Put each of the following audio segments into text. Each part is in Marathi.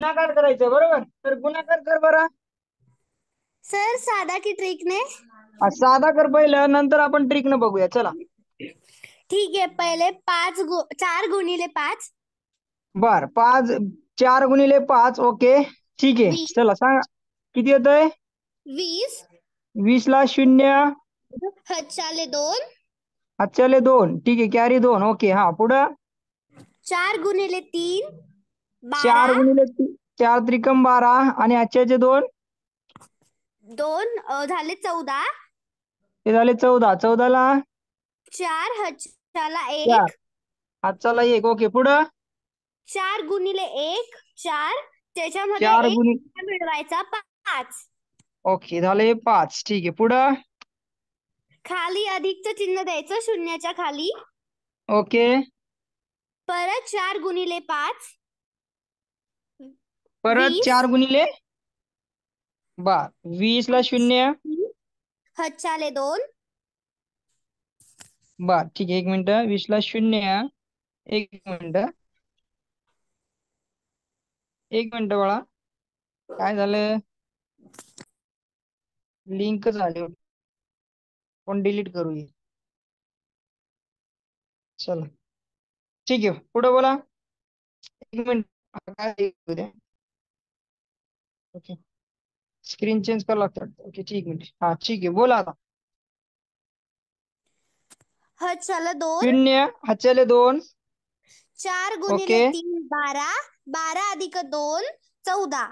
गुणाकार करायचं बरोबर. तर गुणाकार कर बरं. सर साधा की ट्रिक ने? साधा कर पहिलं, नंतर आपण ट्रिक न बघूया. चला ठीक आहे. पहिले 4 गुणिले 5 बर 5 4 गुणिले 5 ओके ठीक आहे. 20 चला सांगा किती येतंय. 20 20 ला 0 हच्याले 2 हातच्याले 2 ठीक आहे. Carry 2 okay. हा पुढं 4 गुणिले 3 4 12 गुणिले 4 त्रिकम 12 आणि आजच्याचे 2 2 झाले 14. ते झाले 14. 14 ला 4 हच्याला 4 1 हातचाला 1 ओके. पुढं 4 गुणिले 1 4 त्याच्यामध्ये 4 1 गुणिले मिळवायचा 5. ओके झाले 5 ठीक आहे. पुढं खाली अधिकचं चिन्ह द्यायचं शून्याच्या खाली. ओके. परत 4 गुणिले 5 परत 20 4 गुणिले 20 ला 0 हच्याले 2 ठीक आहे. 1 मिनिट 20 ला 0 1 मिनिट 1 मिनिट बाळा काय झालं. लिंक झाली पण डिलीट करूया. चला ठीक आहे. पुढे बोला. 1 मिनिट काय येऊ द्या. ओके स्क्रीन चेंज करावं लागतं. ओके ठीक मिनिट हा ठीक आहे. बोला आता. हच्याला 2 0 हातच्याले 2 4 गुणिले ओके 3 12 12 अधिक 2 14.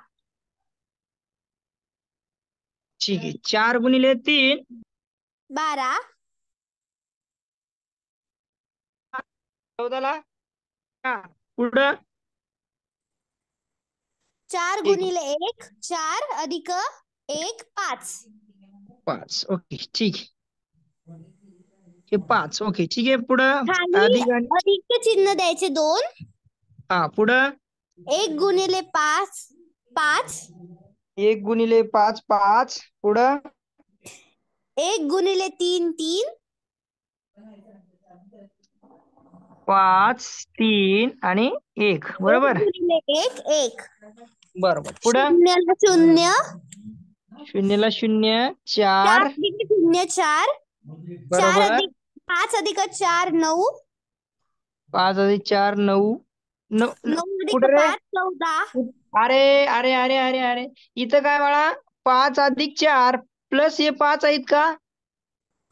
ठीक आहे. 4 गुणिले 3 12 14 ला हा पुढं 4 1 गुणिले 1 4 अधिक 1 5. 5 ओके ठीक आहे. हे 5 ओके ठीक आहे. पुढं खाली अधिक आणि अधिकचे चिन्ह द्यायचे 2. हा पुढं 1 गुणिले 5 5. 1 गुणिले 5 5 पुढं 1 गुणिले 3 3. 5 3 आणि 1 1 बरोबर. गुणिले 1 1. बरोबर पुढं शून्याला 0 0 ला 0 4 4 अधिक 0 4. 4 बरोबर. अधिक 5 अधिक 4 9. 5 अधिक 4 9 9 9 अधिक कुठे रे. 5 14. अरे अरे अरे अरे अरे इथं काय बाळा 5 अधिक 4 प्लस हे 5 आहेत का.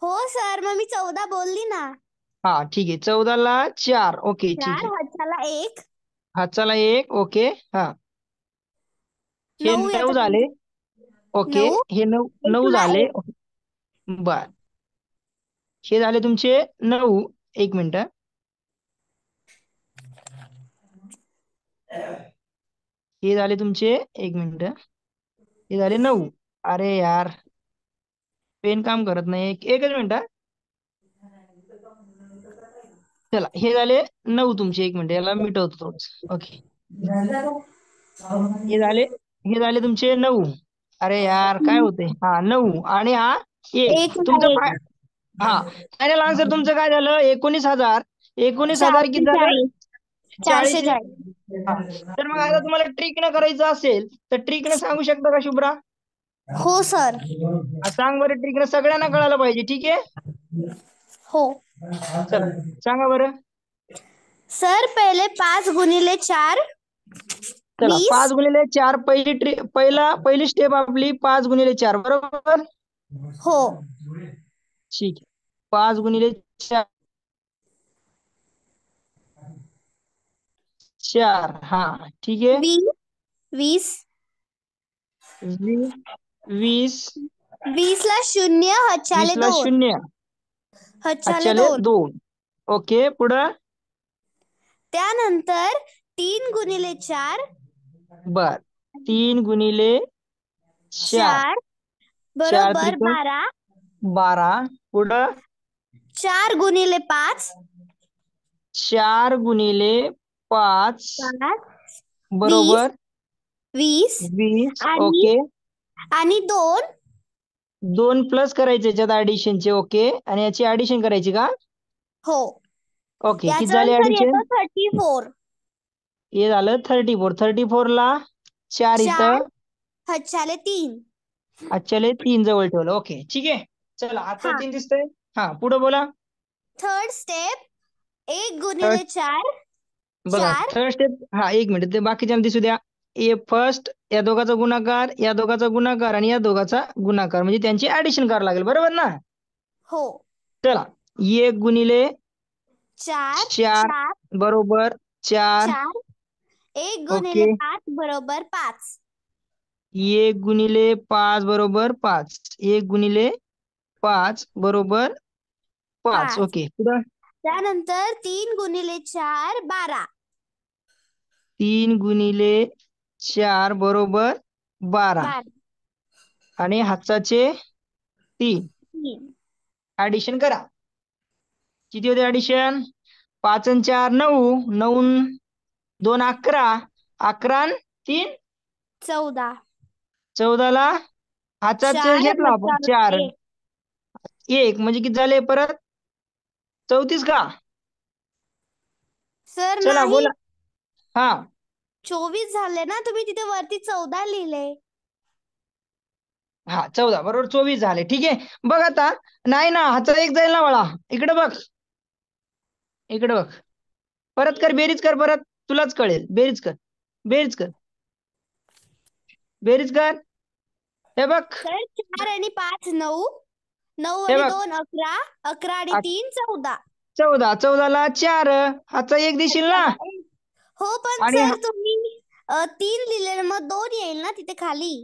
हो सर मग मी 14 बोलली ना. हा ठीक आहे. 14 ला 4 ओके ठीक 4 आहे. हच्याला 1 हा चला 1 ओके. हा हे 9 9 याचा झाले ओके. 9 हे 9 9 1 ला झाले 1. बर. हे झाले तुमचे 9 1 मिनिट हे झाले तुमचे 1 मिनिट हे झाले 9. अरे यार पेन काम करत नाही. एकच मिनिट चला हे झाले 9 तुमचे. 1 मिनिट याला मिटवतो थोडस ओके. हे झाले तुमचे 9. अरे यार काय होते. हा 9 आणि हा 1 1 ला तुमचं 1. हा फायनल आन्सर तुमचं काय झालं. 19,000. 19,000 किती झालं. 440 40. हा 440. तर मग आता तुम्हाला ट्रिक न करायचं असेल तर ट्रिक न सांगू शकता का शुभ्रा. हो सर. सांग बरं ट्रिक न सगळ्यांना कळायला पाहिजे ठीक आहे. हो चला सांगा बरं. सर पहिले 5 गुणिले 4 चला 5 20. गुणिले 4 पहिली स्टेप आपली 5 गुणिले 4 बरोबर. हो ठीक आहे. 5 गुणिले 4 हा ठीक आहे. 20 20 20 ला 0 हच्याले 20 ला 2 0 हच्याले अच्छाले 2. 2 ओके. पुढं त्यानंतर 3 गुणिले 4 बर 3 गुणिले 4 4 4 बरोबर त्रिकोण 12. 12 पुढं 4 गुणिले 5 4 गुणिले 5 20 बरोबर 20 20 आणि ओके. आणि 2. 2 प्लस करायचे याच्यात ऍडिशनचे ओके. आणि याची ऍडिशन करायची का. हो ओके किती याचा झाले आन्सर ऍडिशन. येतो 34. हे झालं 34. 34 ला 4 4 इथं, हच्याले 3. अच्छाले 3 जवळ ठेवलं. ओके ठीक आहे. चला आता हा 3 दिसतंय. हा पुढे बोला. थर्ड स्टेप 1 थर्ड गुणिले 4 बघा 4 थर्ड स्टेप. हा एक मिनिट ते बाकीच्या दिसू द्या. फर्स्ट या दोघाचा गुणाकार, या दोघाचा गुणाकार आणि या दोघाचा गुणाकार म्हणजे त्यांची ऍडिशन करावं लागेल, बरोबर ना? हो. चला 1 गुणिले 4 4 4 बरोबर 4. 4 1 ओके. गुणिले 5 बरोबर 5. 1 गुणिले 5 बरोबर 5. 1 गुणिले 5 बरोबर 5. 5 ओके पुढं. त्यानंतर 3 गुणिले 4 12. 3 गुणिले 4 बरोबर 12 12 आणि हाताचे 3. 3 ऍडिशन करा. किती होते ऍडिशन? 5 आणि 4 9. 9 2 11. 11 आणि 3 14 14ला हाताच 4 घेतला आपण 4. 1 1 म्हणजे किती झाले परत? 34 का? सर चला नाही बोला. हा 24 झाले ना, तुम्ही तिथे वरती 14 लिहिले. हा 14 बरोबर 24 झाले. ठीक आहे बघ आता. नाही ना हाचा 1 जाईल ना बाळा. इकडे बघ, इकडे बघ. परत कर, बेरीज कर परत, तुलाच कळेल. बेरीज कर, बेरीज कर, बेरीज कर. हे बघ, सर 4 आणि 5 9. 9 हे आणि बघ 2 11. 11 आणि 3 14. 14. 14ला 4 हाचा 1 देशील ना. हो पण आणि सर तुम्ही 3 लिहिले मग 2 येईल ना तिथे खाली.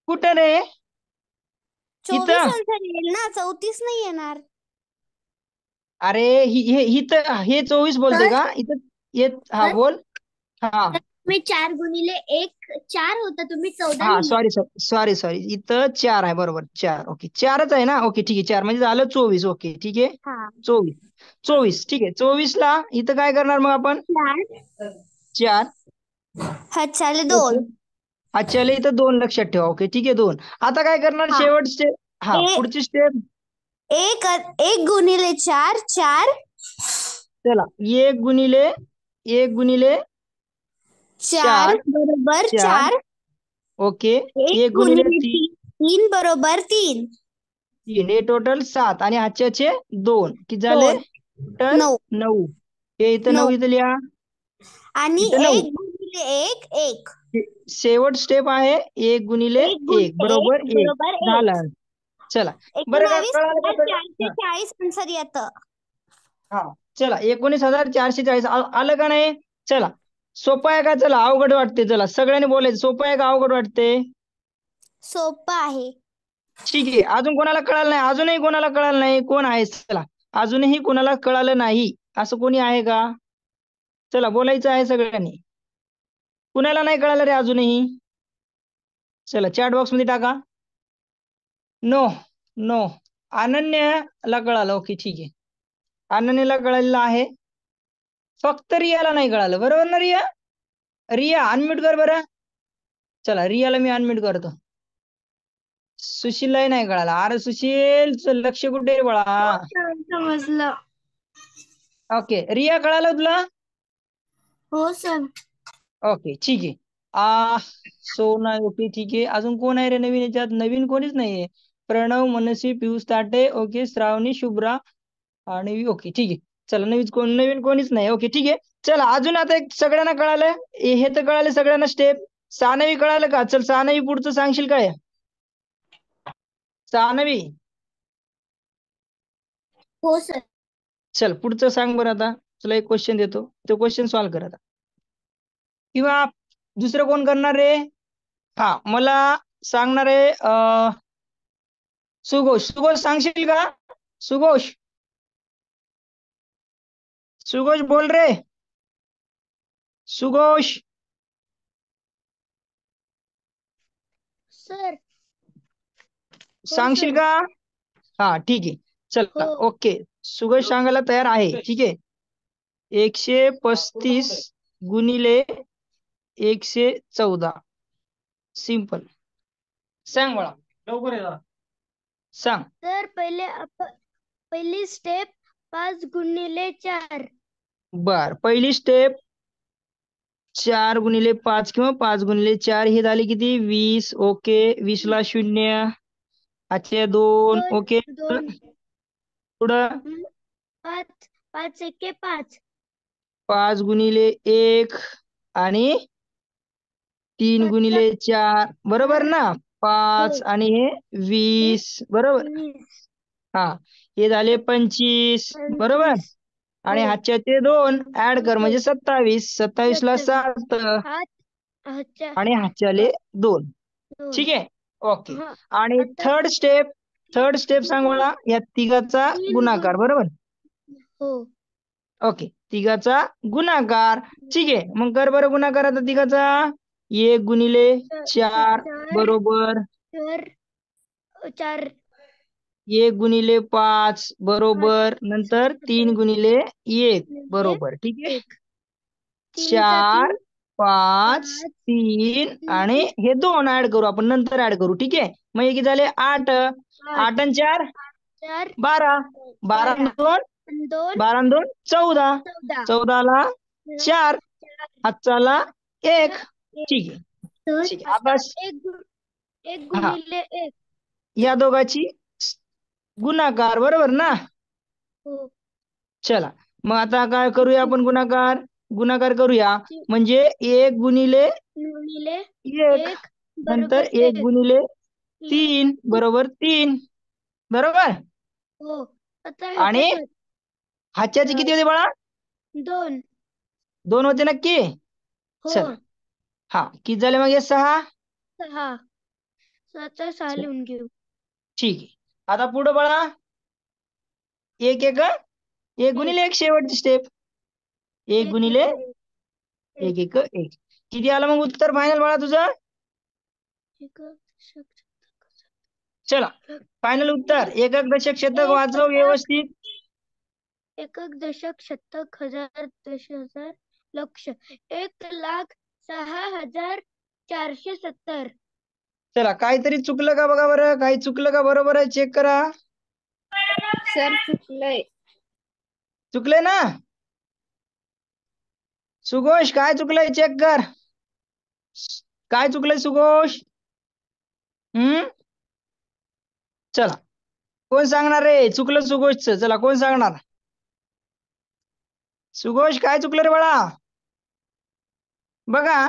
कुठं रे? 24 इथं. आन्सर येईल ना, 34 नाही येणार. अरे हे 24 बोलते सर का इथं? हा सर बोल. हा मी 4 गुणिले 1 4 होता, तुम्ही 14 हा लिहिले. सॉरी सॉरी सॉरी इथं 4 आहे, बरोबर 4. ओके 4च आहे ना. ओके ठीक आहे 4 म्हणजे झालं 24. ओके ठीक आहे हा 24. 24 ठीक आहे. 24ला इथं काय करणार मग आपण? 4 4. हच्याले ओके 2. अच्छाले इथं 2 लक्षात ठेवा. ओके ठीक आहे 2. आता काय करणार हा शेवट स्टेप? हा ए पुढची स्टेप. 1 गुणिले 4 4 चला 1 गुणिले 1 गुणिले 4 4 बरोबर 4. 4. ओके 1 1 गुणिले गुणिले 3 3 बरोबर 3. 3 हे टोटल 7 आणि हातच्याचे 2 किती झाले? 2 टोटल 9 9. हे इथं 9 9 इथं लिहा. आणि इथं 9. 1 गुणिले 1 1. शेवट स्टेप आहे 1 गुणिले 1 1 गुणिले बरोबर 1 1. बरोबर 1. झालं. चला बरं का 19 कळालं का हजार सगळं? 440 आन्सर येतं. हा चला 19,440 आलं का नाही? चला सोपं आहे का? चला अवघड वाटते? चला सगळ्यांनी बोलायचं, सोपं आहे का अवघड वाटते? सोपं आहे. ठीक आहे. अजून कोणाला कळालं नाही? अजूनही कोणाला कळालं नाही? कोण आहे? चला अजूनही कोणाला कळालं नाही असं कोणी आहे का? चला बोलायचं आहे सगळ्यांनी. कुणाला नाही कळालं रे अजूनही? चला चॅट बॉक्स मध्ये टाका. No no. अनन्याला कळालं. ओके ठीक आहे. अनन्याला कळालेलं आहे. फक्त रियाला नाही कळालं, बरोबर ना रिया? रिया अनम्यूट कर बरं. चला रियाला मी अनम्यूट करतो. सुशीललाही नाही कळालं. अरे सुशील लक्ष कुठे रे बाळा? समजलं. ओके रिया कळालं तुला? हो सर. ओके ठीक आहे. सोना ओके ठीक आहे. अजून कोण आहे रे नवीन याच्यात? नवीन कोणीच नाहीये. प्रणव, मनसी, पियुष ताटे, ओके श्रावणी, शुभ्रा आणि ओके ठीक आहे. चला नवीन कोणीच नाही. ओके ठीक आहे. चला अजून आता एक सगळ्यांना कळालं. हे तर कळालं सगळ्यांना स्टेप. सानवी कळालं का? चल सानवी पुढचं सांगशील काय? सानवी हो सर. चल पुढचं सांग बरं. आता तुला एक क्वेश्चन देतो, तो क्वेश्चन सॉल्व्ह कर आता. किंवा दुसरं कोण करणार रे? हा मला सांगणार आहे सुघोष. सुघोष सांगशील का? सुघोष सुघोष बोल रे. सुघोष सर सांगशील का? हा ठीक आहे. चला हो. ओके सुघोष सांगायला तयार आहे. ठीक आहे. 135 गुणिले 114. सिंपल. सांग बाळा लवकर आहे. सांग. सर पहिली स्टेप 5 गुणिले 4. बर पहिली स्टेप 4 गुणिले 5 किंवा 5 गुणिले 4 हे झाले किती 20. ओके 20 ला 0. अच्छा 2. ओके 2 पुढं 5 5 एके 5 5 गुणिले 1 आणि 3 गुणिले 4 बरोबर ना 5 आणि हे 20 बरोबर. 20 हा हे झाले 25 बरोबर. 25 आणि हातच्या ते 2 ऍड कर म्हणजे 27. 27 ला 7 आणि हातच्याले 2. ठीक आहे ओके. आणि थर्ड स्टेप सांग मला या तिघाचा गुणाकार बरोबर. हो ओके तिघाचा गुणाकार. ठीक आहे मग कर बरं गुणाकार आता तिघाचा. 1 गुणिले 4 बरोबर 4 1 गुणिले 5 बरोबर नंतर 3 गुणिले 1 बरोबर. ठीक आहे 4 5 3 आणि हे 2 ऍड करू आपण नंतर ऍड करू. ठीक आहे मग हे किती झाले 8. 8 आणि 4 12. 12 आणि 2 12 आणि 2 14. 14 ला 4 हातचाला 1. ठीक आहे ठीक आहे आता एक गुणिले 1 या दोघाची गुणाकार बरोबर ना. हो चला मग आता काय करूया आपण गुणाकार करूया म्हणजे 1 गुणिले 1 नंतर 1 गुणिले 3 बरोबर 3 बरोबर. हो आणि हातच्याचे किती होते बाळा 2 2 होते नक्की. चला हा किती झाले मग हे 6. 6 लिहून घेऊ. ठीक आहे आता पुढे बाळा 1 गुणिले 1 शेवटची स्टेप 1 गुणिले 1 1 1 किती आलं मग उत्तर फायनल बाळा तुझं. चला फायनल उत्तर एकक दशक शतक वाचव व्यवस्थित. एकक दशक शतक हजार दशहजार लक्ष 1,06,470. चला काहीतरी चुकलं का बघा बरं. काही चुकलं का बरोबर आहे चेक करा. सर चुकले ना. सुघोष काय चुकलंय चेक कर. काय चुकलंय सुघोष. चला कोण सांगणार रे चुकलं सुघोषचं. चला कोण सांगणार. सुघोष काय चुकलं रे बाळा. बघा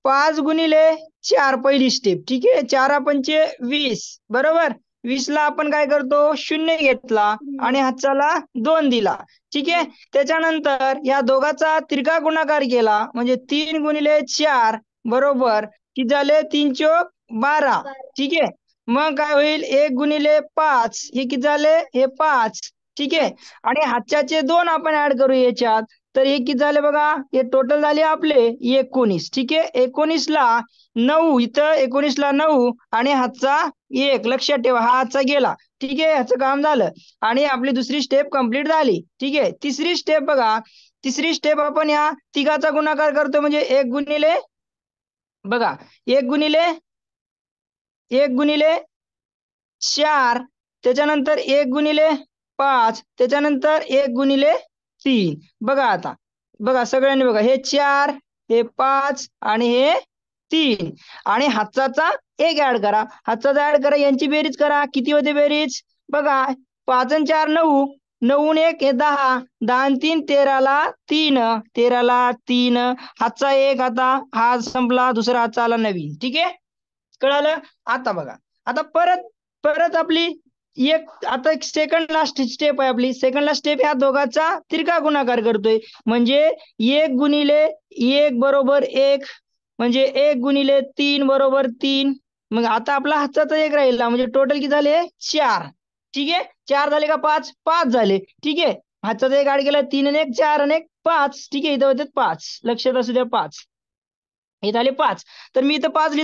5 गुणिले 4 पहिली स्टेप. ठीक आहे 4 पंचे 20 बरोबर. 20 ला आपण काय करतो 0 घेतला आणि हातचाला 2 दिला. ठीक आहे त्याच्यानंतर या दोघाचा तिरका गुणाकार केला म्हणजे 3 गुणिले 4 बरोबर किती झाले 3 चोक 12. ठीक आहे मग काय होईल 1 गुणिले 5 हे किती झाले हे 5. ठीक आहे आणि हातच्याचे 2 आपण ऍड करू याच्यात तर हे किती झाले बघा हे टोटल झाले आपले 19. ठीक आहे 19 ला 9 इथं 19 ला 9 आणि हातचा 1 लक्षात ठेवा हा हातचा गेला. ठीक आहे ह्याचं काम झालं आणि आपली दुसरी स्टेप कंप्लीट झाली. ठीक आहे तिसरी स्टेप बघा. तिसरी स्टेप आपण या तिघाचा गुणाकार करतो म्हणजे 1 गुणिले बघा 1 गुणिले 4 त्याच्यानंतर 1 गुणिले 5 त्याच्यानंतर 1 गुणिले 3. बघा आता बघा सगळ्यांनी बघा हे 4 हे 5 आणि हे 3 आणि हातचा 1 ऍड करा. हातचा ऍड करा यांची बेरीज करा किती होते बेरीज बघा 5 आणि 4 9 9 1 हे 10 10 आणि 3 13 ला 3 13 ला 3 हातचा 1 आता हा संपला दुसरा हातचा आला नवीन. ठीक आहे कळालं. आता बघा आता परत आपली आता एक सेकंड लास्ट स्टेप आहे आपली. सेकंड लास्ट स्टेप ह्या दोघाचा तिरका गुणाकार करतोय म्हणजे 1 गुणिले 1 बरोबर 1 म्हणजे 1 गुणिले 3 बरोबर 3. मग आता आपला हातचा 1 राहिला म्हणजे टोटल किती झाले 4. ठीक आहे 4 झाले का 5 झाले. ठीक आहे हातचा 1 ऍड केला 3 आणि 1 4 आणि 1 5. ठीक आहे इथं होते 5 लक्षात असू द्या 5 हे झाले 5 तर मी इथं 5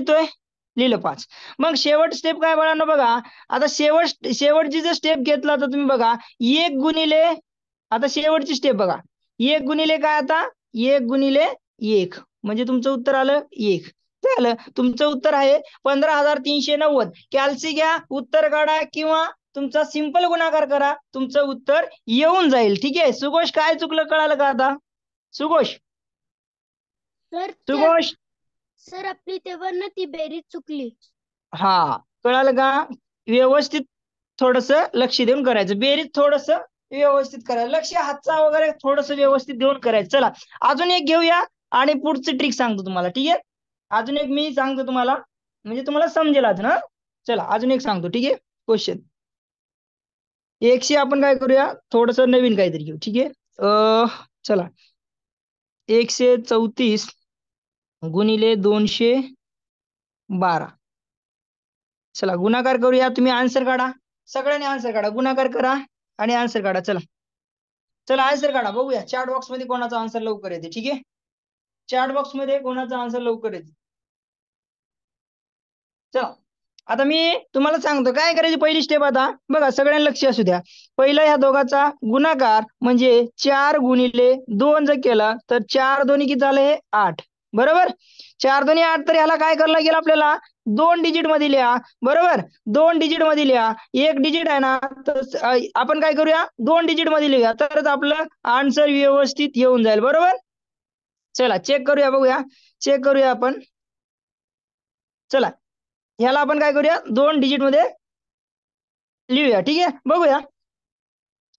लिहिलं 5. मग शेवट स्टेप काय बाळांनो बघा आता शेवटची जर स्टेप घेतला तर तुम्ही बघा 1 गुणिले आता शेवटची स्टेप बघा 1 गुणिले काय आता 1 गुणिले 1 म्हणजे तुमचं उत्तर आलं 1. झालं तुमचं उत्तर आहे 15,390. कॅल्सी घ्या उत्तर काढा किंवा तुमचा सिंपल गुणाकार करा तुमचं उत्तर येऊन जाईल. ठीक आहे सुघोष काय चुकलं कळालं का आता सुघोष सुघोष, सर आपली तेव्हा ना ती बेरीज चुकली. हा कळालं का? व्यवस्थित थोडस लक्ष देऊन करायचं. बेरीज थोडस व्यवस्थित करायचं, लक्ष हातचा वगैरे थोडस व्यवस्थित देऊन करायचं. चला अजून एक घेऊया आणि पुढची ट्रिक सांगतो तुम्हाला. ठीक आहे, अजून एक मी सांगतो तुम्हाला, म्हणजे तुम्हाला समजेल अजून. हा चला अजून एक सांगतो. ठीक आहे, क्वेश्चन एकशे आपण काय करूया, थोडस नवीन काहीतरी घेऊ. ठीक आहे, चला 134 गुणिले 212. चला गुणाकार करूया. तुम्ही आन्सर काढा, सगळ्यांनी आन्सर काढा, गुणाकार करा आणि आन्सर काढा. चला चला आन्सर काढा, बघूया चॅट बॉक्स मध्ये कोणाचा आन्सर लवकर येते. ठीक आहे, चॅट बॉक्स मध्ये कोणाचा आन्सर लवकर येते. चला आता मी तुम्हाला सांगतो काय करायची पहिली स्टेप. आता बघा सगळ्यांना लक्ष असू द्या. पहिला ह्या दोघाचा गुणाकार म्हणजे 4 गुणिले 2 जर केला तर 4 दोन्ही किती झाले, 8. बरोबर, 4 दोन्ही 8. तर ह्याला काय करायला लागेल आपल्याला, 2 डिजिट मध्ये लिहा. बरोबर, 2 डिजिट मध्ये लिहा. एक डिजिट आहे ना, तर आपण काय करूया, 2 डिजिट मध्ये लिहा, तरच आपलं आन्सर व्यवस्थित येऊन जाईल. बरोबर, चला चेक करूया, बघूया चेक करूया आपण. चला ह्याला आपण काय करूया, 2 डिजिट मध्ये लिहूया. ठीक आहे, बघूया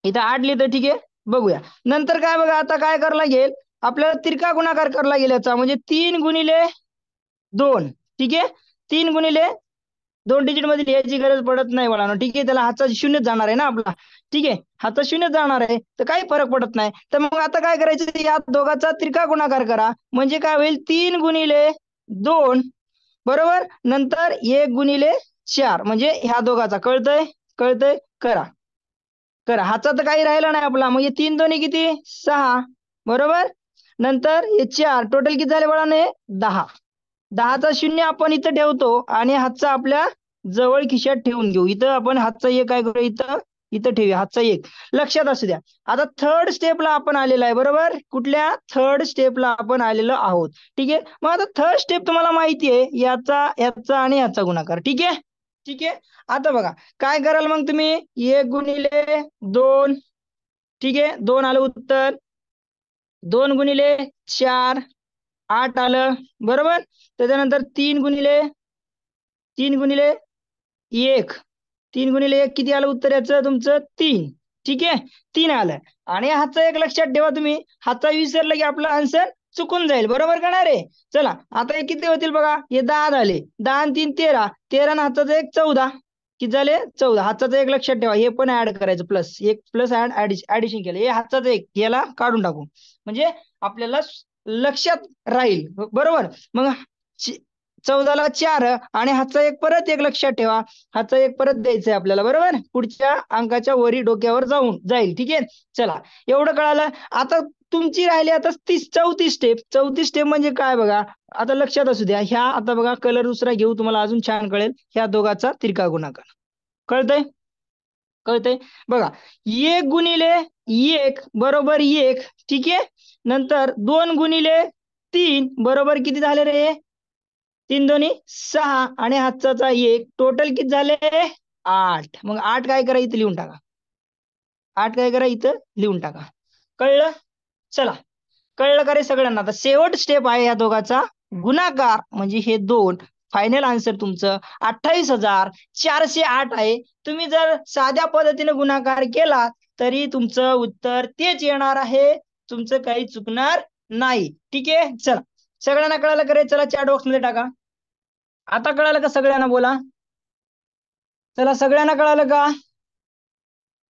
इथं 8 लिहितं. ठीक आहे, बघूया नंतर काय. बघा आता काय करायला लागेल आपल्याला, तिरका गुणाकार करायला लागेल याचा, म्हणजे 3 गुणिले 2. ठीक आहे, 3 गुणिले 2 डिजिट मध्ये लिहायची गरज पडत नाही मला. ठीक आहे, त्याला हातचा शून्यच जाणार आहे ना आपला. ठीक आहे, हातचा शून्यच जाणार आहे, तर काही फरक पडत नाही. तर मग आता काय करायचं, या दोघाचा तिरका गुणाकार करा, म्हणजे काय होईल, 3 गुणिले 2. बरोबर, नंतर 1 गुणिले 4, म्हणजे ह्या दोघाचा. कळतंय कळतंय, करा करा. हातचा तर काही राहिला नाही आपला, म्हणजे 3 दोन्ही किती, 6. बरोबर, नंतर हे 4, टोटल किती झाले बाळाने, 10. 10चा शून्य आपण इथं ठेवतो आणि हातचा आपल्या जवळ खिशात ठेवून घेऊ. इथं आपण हातचा एक काय करू, इथं इथं ठेवूया हातचा एक. लक्षात असू द्या. आता थर्ड स्टेपला आपण आलेलो आहे. बरोबर, कुठल्या थर्ड स्टेपला आपण आलेलो आहोत. ठीक आहे, मग आता थर्ड स्टेप तुम्हाला माहिती आहे, याचा याचा आणि याचा गुणाकार. ठीक आहे, ठीक आहे. आता बघा काय कराल मग तुम्ही, 1 गुणिले 2. ठीक आहे, 2 आलं उत्तर. 2 गुणिले 4, 8 आलं. बरोबर, त्याच्यानंतर 3 गुणिले 1. 3 गुणिले 1 किती आलं उत्तर याचं तुमचं, 3. ठीक आहे, 3 आलं. आणि हातचा एक लक्षात ठेवा तुम्ही, हातचा विसरला की आपला आन्सर चुकून जाईल. बरोबर का नाही रे. चला आता हे किती होतील बघा, हे 10 झाले. 10 आणि 3 13. 13 आणि हाताचा एक 14. किती झाले, 14. हाताचा एक लक्षात ठेवा, हे पण ऍड करायचं, प्लस एक प्लस ऍडिशन केलं. हे हाताचा एक, याला काढून टाकू, म्हणजे आपल्याला लक्षात राहील. बरोबर, मग 14ला 4 आणि हातचा एक परत एक लक्षात ठेवा, हातचा एक परत द्यायचा आहे आपल्याला. बरोबर, पुढच्या अंकाच्या वरी डोक्यावर जाईल. ठीक आहे, चला एवढं कळालं. आता तुमची राहिली आता चौथी स्टेप. चौथी स्टेप म्हणजे काय बघा, आता लक्षात असू द्या. ह्या आता बघा कलर दुसरा घेऊ, तुम्हाला अजून छान कळेल. ह्या दोघाचा तिरका गुणाकार. कळतंय कळतंय, बघा 1 गुणिले 1 बरोबर 1. ठीक आहे, नंतर 2 गुणिले 3 बरोबर किती झाले रे, 3 दोन्ही 6 आणि हातचा 1, टोटल किती झाले, 8. मग 8 काय करा, इथं लिहून टाका. 8 काय करा, इथं लिहून टाका. कळलं, चला कळलं का रे सगळ्यांना. आता शेवट स्टेप आहे या दोघाचा गुणाकार, म्हणजे हे 2. फायनल आन्सर तुमचं 28,408 आहे. तुम्ही जर साध्या पद्धतीने गुणाकार केला तरी तुमचं उत्तर तेच येणार आहे, तुमचं काही चुकणार नाही. ठीक आहे, चला सगळ्यांना कळालं का रे. चला चॅट बॉक्स मध्ये टाका. आता कळालं का सगळ्यांना, बोला. चला सगळ्यांना कळालं का,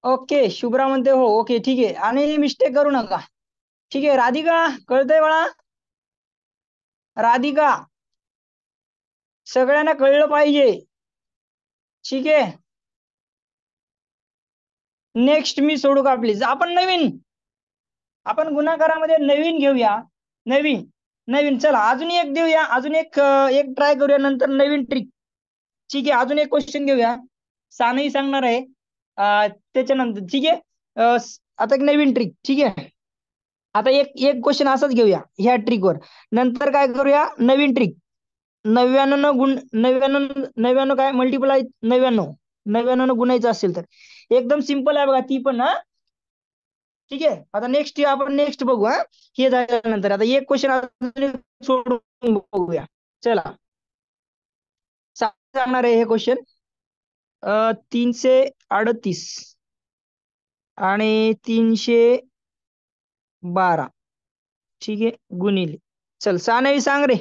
ओके. शुभ्रा म्हणते हो, ओके ठीक आहे. आणि मिस्टेक करू नका. ठीक आहे, राधिका कळतंय बाळा, राधिका सगळ्यांना कळलं पाहिजे. ठीक आहे, नेक्स्ट मी सोडू का प्लीज. आपण गुणाकारामध्ये नवीन घेऊया, नवीन नवीन. चला अजून एक देऊया, अजून एक एक ट्राय करूया, नंतर नवीन ट्रिक. ठीक आहे, अजून एक क्वेश्चन घेऊया, सानई सांगणार आहे त्याच्यानंतर. ठीक आहे, आता एक नवीन ट्रिक. ठीक आहे, आता एक एक क्वेश्चन असाच घेऊया ह्या ट्रिकवर, नंतर काय करूया नवीन ट्रिक. 99 गुण 99 काय मल्टिप्लाय 99 गुणायचं असेल तर एकदम सिंपल आहे बघा ती पण. ठीक आहे. आता नेक्स्ट बघू. हा, हे झाल्यानंतर आता एक क्वेश्चन सोडून बघूया. चला, सांगणार आहे हे क्वेश्चन. 338 आणि 312, ठीक आहे, गुणिले. चल सानवी सांग रे.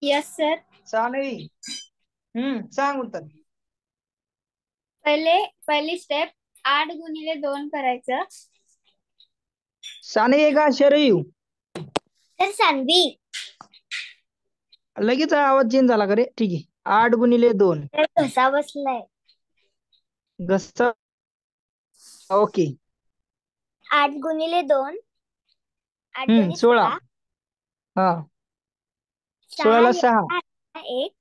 Yes sir. सानवी, सांग उत्तर. पहिली स्टेप 8 गुणिले 2 करायचं. सानवी का शरयू? तर सानवी. लगेच आवाज चेंज झाला का रे? ठीक आहे, 8 गुणिले 2. घसा बसलाय. घसा, ओके. 8 गुणिले 2. 8 दोन्ही 16. 6. हा, 6 16 ला 6. 1.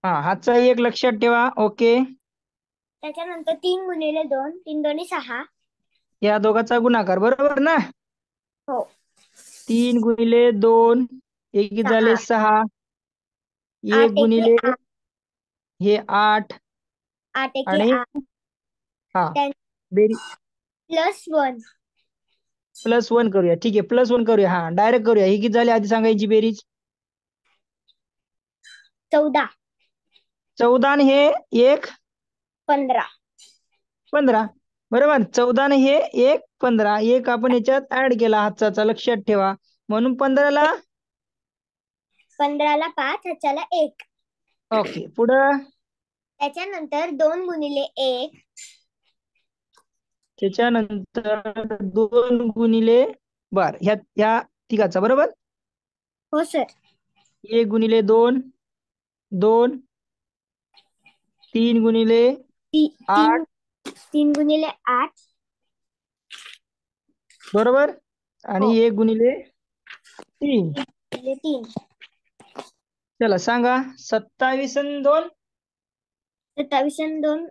हा, हातचा एक लक्षात ठेवा. ओके. त्याच्यानंतर 3 गुणिले 2. 3 दोन्ही 6. या दोघांचा गुणाकार, बरोबर ना? हो. 3 गुणिले 2, एक झाले 6. 1 8 एके गुणिले 8. हे 8 8 एके आणि 8. हा, बेरी +1. +1 करूया. ठीक आहे, +1 करूया. हा, डायरेक्ट करूया. ही किती झाली आधी सांगायची बेरीज? 14. 14 आणि हे 1 15. 15, बरोबर. 14 आणि हे 1 15. एक आपण याच्यात ऍड केला हातचा, लक्षात ठेवा. म्हणून 15ला 15ला 5. ह्याच्याला 1. ओके. पुढं त्याच्यानंतर 2 गुणिले 1. त्याच्यानंतर 2 गुणिले बर ह्या तिघाचा, बरोबर. हो सर. 1 गुणिले 2, 2. 3 गुणिले 8, 3 गुणिले 8. बरोबर. आणि हो. 1 गुणिले 3. गुणिले 3. चला सांगा. 27 आणि 2. 27 आणि 2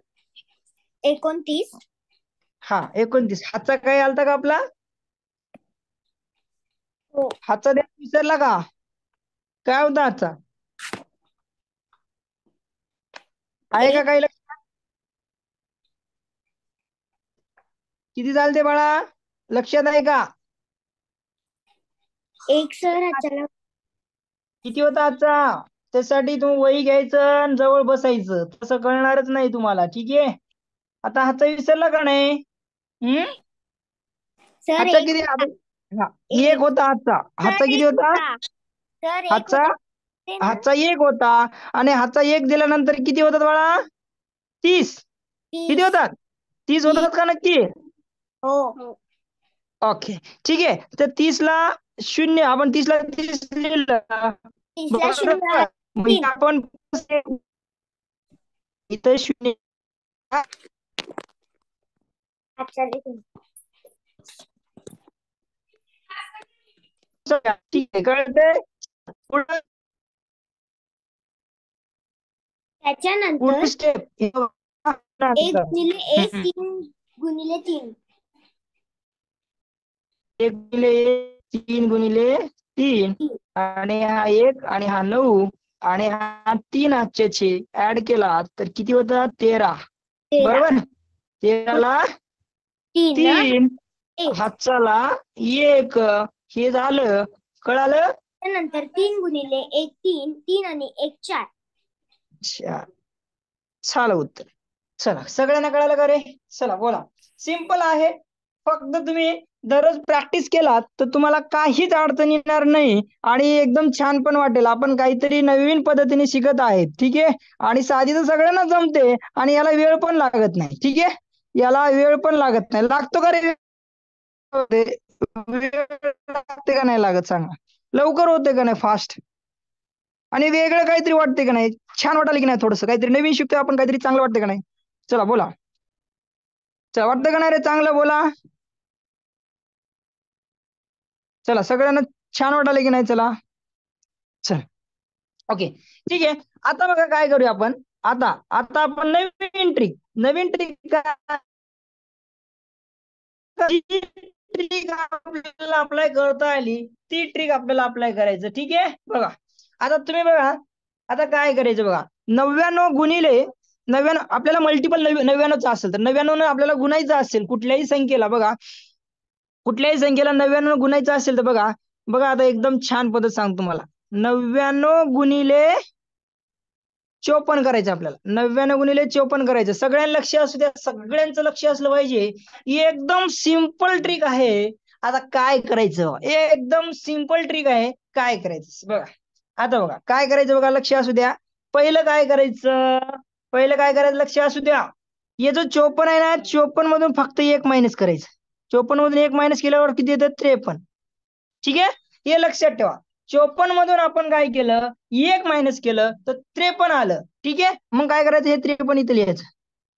29. हा, 29. हातचा काय आलता का आपला? हो. हातचा द्या विसरला का? काय होता हातचा? आहे का काही लक्षात? किती झाले बाळा? लक्षात आहे का? 1 सर. ह्याच्याला किती होता आजचा? त्यासाठी तुम्ही वही घ्यायचं आणि जवळ बसायचं. तसं कळणारच नाही तुम्हाला. ठीक आहे. आता हातचा विसरला का नाही? सर हातचा 1 किती? हा, एक. एक होता हातचा. हातचा किती होता? सर 1 हातचा होता ना. हातचा 1 होता. आणि हातचा 1 दिल्यानंतर किती होतात बाळा? 30. किती 30. होतात? 30 होतात का नक्की? हो. ओके, ठीक आहे. तर 30ला 0, आपण 30ला 30 लिहिलं, 30ला 0 बरोबर. मग 3. आपण इथं 0. अच्छा लिहून. ठीक आहे, कळतंय? पुढं त्याच्यानंतर स्टेप 1 गुणिले 1. 3 गुणिले 3. 1 गुणिले 3 गुणिले 3. आणि हा 1 आणि हा 9 आणि हा 3 हातचे ऍड केला तर किती होतात? 13, 13. बरोबर. 13ला 3, 1. हातचाला 1. हे झालं, कळालं? त्यानंतर 3 गुणिले 1 3. 3 आणि 1 4. अच्छा, झालं उत्तर. चला, सगळ्यांना कळालं का रे? चला बोला. सिंपल आहे. फक्त तुम्ही दररोज प्रॅक्टिस केलात तर तुम्हाला काहीच अडचण येणार नाही आणि एकदम छान पण वाटेल. आपण काहीतरी नवीन पद्धतीने शिकत आहेत. ठीक आहे. आणि साधी तर सगळ्यांना जमते आणि याला वेळ पण लागत नाही. ठीक आहे. याला वेळ पण लागत नाही. लागतो का रे? वेळ लागते का नाही लागत? सांगा. लवकर होते का नाही? फास्ट. आणि वेगळं काहीतरी वाटते का नाही? छान वाटायला की नाही? थोडंसं काहीतरी नवीन शिकतोय आपण, काहीतरी चांगलं वाटतं का नाही? चला बोला. चला, वाटतं का नाही रे? चांगलं बोला. चला, सगळ्यांना छान वाटायला की नाही? चला, चल. ओके, ठीक आहे. आता बघा काय करूया आपण. आता आपण नवीन ट्रिक आपल्याला अप्लाय करता आली ती ट्रिक आपल्याला अप्लाय करायचं. ठीक आहे. बघा आता तुम्ही बघा, आता काय करायचं बघा. 99 गुणिले 99 आपल्याला मल्टिपल 99चा असेल तर 99 आपल्याला गुणायचं असेल कुठल्याही संख्येला, बघा कुठल्याही संख्येला 99 गुणायचं असेल तर बघा बघा आता एकदम छान पद्धत सांगतो तुम्हाला. 99 गुणिले 54 करायचं आपल्याला. 99 गुणिले 54 करायचं. सगळ्यांना लक्ष असू द्या, सगळ्यांचं लक्ष असलं पाहिजे. एकदम सिंपल ट्रिक आहे. आता काय करायचं, एकदम सिंपल ट्रिक आहे. काय करायचं बघा, आता बघा काय करायचं बघा, लक्ष असू द्या. पहिलं काय करायचं लक्ष असू द्या. हे जो 54 आहे ना, 54 मधून फक्त 1 मायनस करायचं. 54 मधून 1 मायनस केल्यावर किती येतं, 53. ठीक आहे, हे लक्षात ठेवा. 54 मधून आपण काय केलं, 1 मायनस केलं तर 53 आलं. ठीक आहे, मग काय करायचं, हे 53 इथं लिहायचं,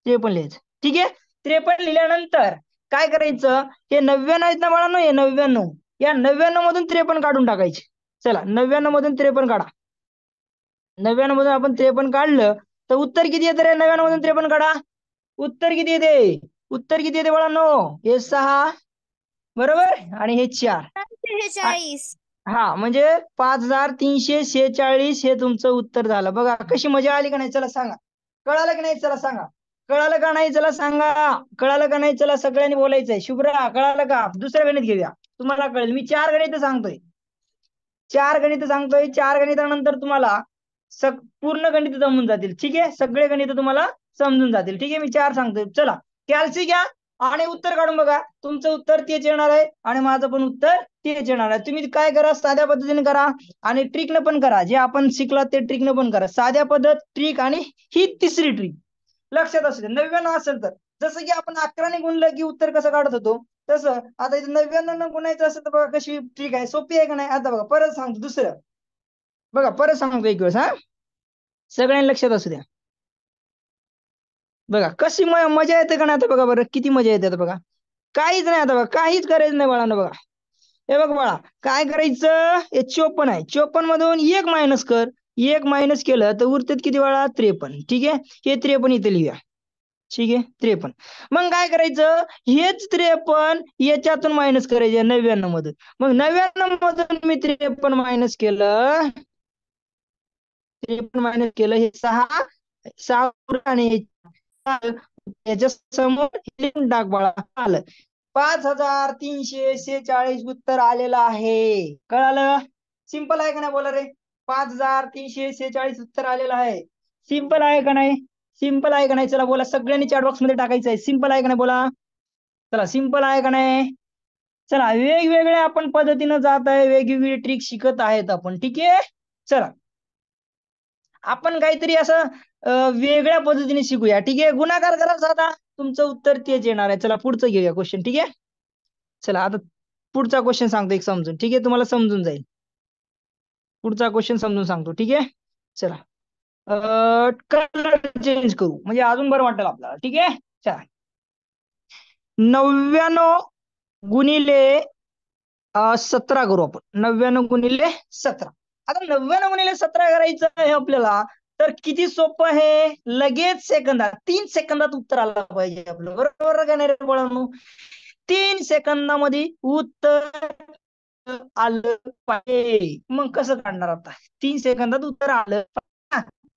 53 लिहायचं. ठीक आहे, 53 लिहिल्यानंतर काय करायचं, हे 99 आहेत ना बाळांनो, हे 99, या 99 मधून 53 काढून टाकायचे. चला 99 मधून 53 काढा. 99 मधून आपण 53 काढलं तर उत्तर किती येतं रे, 99 मधून 53 काढा. उत्तर किती येते बाळांनो, हे 6 बरोबर आणि हे 4. 46. हा म्हणजे 5346 हे तुमचं उत्तर झालं. बघा कशी मजा आली का नाही, चला सांगा. कळालं की नाही, चला सांगा. कळालं का नाही, चला सांगा. कळालं का नाही, चला सगळ्यांनी बोलायचंय. शुभ्रा कळालं का, दुसरं गणित घेऊया, तुम्हाला कळेल. मी 4 गणित सांगतोय, 4 गणितानंतर तुम्हाला पूर्ण गणित जमून जातील. ठीक आहे, सगळे गणित तुम्हाला समजून जातील. ठीक आहे, मी 4 सांगतोय. चला कॅल्सी घ्या आणि उत्तर काढून बघा. तुमचं उत्तर तेच येणार आहे आणि माझं पण उत्तर तेच येणार आहे. तुम्ही काय करा, साध्या पद्धतीने करा आणि ट्रिकनं पण करा. जे आपण शिकलात ते ट्रिकनं पण करा. साध्या पद्धत, ट्रिक आणि ही तिसरी ट्रिक लक्षात असू दे. 99 असेल तर जसं की आपण 11ने गुणलं की उत्तर कसं काढत होतो तसं आता इथे 99 गुणायचं असेल तर बघा कशी ट्रिक आहे, सोपी आहे का नाही. आता बघा परत सांगतो दुसरं, बघा परत सांगतो एक वेळेस, हा सगळ्यांनी लक्षात असू द्या. बघा कशी मजा येते का नाही, आता बघा बरं किती मजा येते. आता बघा काहीच नाही, आता बघा काहीच करायचं नाही बाळांनो. बघा हे बघ बाळा, काय करायचं, हे 54 आहे, 54 मधून 1 मायनस कर. 1 मायनस केलं तर उरतात किती बाळा, 53. ठीक आहे, हे 53 इथे लिहूया. ठीक आहे, 53. मग काय करायचं, हेच 53 याच्यातून मायनस करायचे 99 मधून. मग 99 मधून मी 53 मायनस केलं, 53 मायनस केलं, हे 6 आणि याच्या समोर टाक बाळा. आलं 5346 उत्तर आलेलं आहे. कळालं, सिंपल आहे का नाही बोला रे. 5346 उत्तर आलेलं आहे. सिंपल आहे का नाही, सिंपल आहे का नाही, चला बोला सगळ्यांनी चॅट बॉक्स मध्ये टाकायचं आहे. सिंपल आहे का नाही बोला, चला सिंपल आहे का नाही. चला वेगवेगळ्या आपण पद्धतीनं जात आहे, वेगवेगळी ट्रिक शिकत आहेत आपण. ठीक आहे, चला आपण काहीतरी असं वेगळ्या पद्धतीने शिकूया. ठीक आहे, गुणाकार करा साधा, तुमचं उत्तर तेच येणार आहे. चला पुढचं घेऊया क्वेश्चन. ठीक आहे, चला आता पुढचा क्वेश्चन सांगतो एक समजून. ठीक आहे, तुम्हाला समजून जाईल. पुढचा क्वेश्चन समजून सांगतो. ठीक आहे, चला कलर चेंज करू म्हणजे अजून बरं वाटेल आपल्याला. ठीक आहे, चला 99 गुणिले 17 करू आपण. 99 गुणिले 17. आता 99 गुणिले 17 करायचं आहे आपल्याला, तर किती सोपं आहे, लगेच सेकंदात 3 सेकंदात उत्तर आलं पाहिजे आपलं. बरोबर का नाही रे बाळांनो, 3 सेकंदामध्ये उत्तर आलं पाहिजे. मग कसं काढणार, आता 3 सेकंदात उत्तर आलं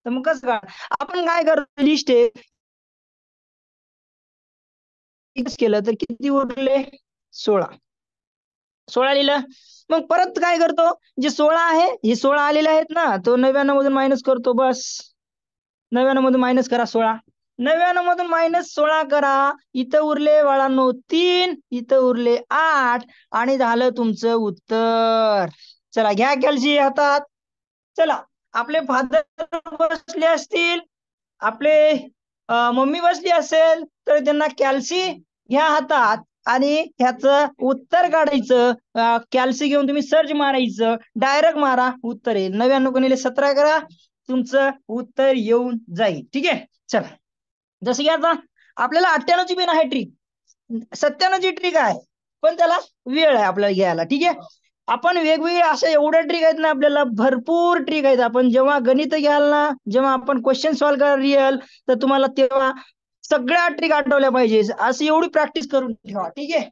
तर मग कसं काढ, आपण काय करतो, लिस्ट आहे केलं तर किती उरले, 16 लिहिलं. मग परत काय करतो, जे 16 आहे हे 16 आलेले आहेत ना, तो 99 मधून मायनस करतो. बस 99 मधून मायनस करा 16, 99 मधून मायनस 16 करा. इथं उरले बाळांनो 3, इथं उरले 8 आणि झालं तुमचं उत्तर. चला घ्या कॅल्सी हातात. चला आपले फादर बसले असतील, आपले मम्मी बसली असेल तर त्यांना कॅल्सी घ्या हातात आणि ह्याचं उत्तर काढायचं. कॅल्सी घेऊन तुम्ही सर्च मारायचं, डायरेक्ट मारा, उत्तर येईल. 99 गुणिले 17 करा, तुमचं उत्तर येऊन जाईल. ठीक आहे, चला जसं की आता आपल्याला 98ची पण आहे ट्रिक, 97ची ट्रिक आहे, पण त्याला वेळ आहे आपल्याला घ्यायला. ठीक आहे, आपण वेगवेगळे अशा एवढ्या ट्रिक आहेत ना, आपल्याला भरपूर ट्रिक आहेत. आपण जेव्हा गणित घ्याल ना, जेव्हा आपण क्वेश्चन सॉल्व्ह कराल रिअल, तर तुम्हाला तेव्हा सगळ्या ट्रिक आठवल्या पाहिजे. असं एवढी प्रॅक्टिस करून ठेवा. ठीक आहे,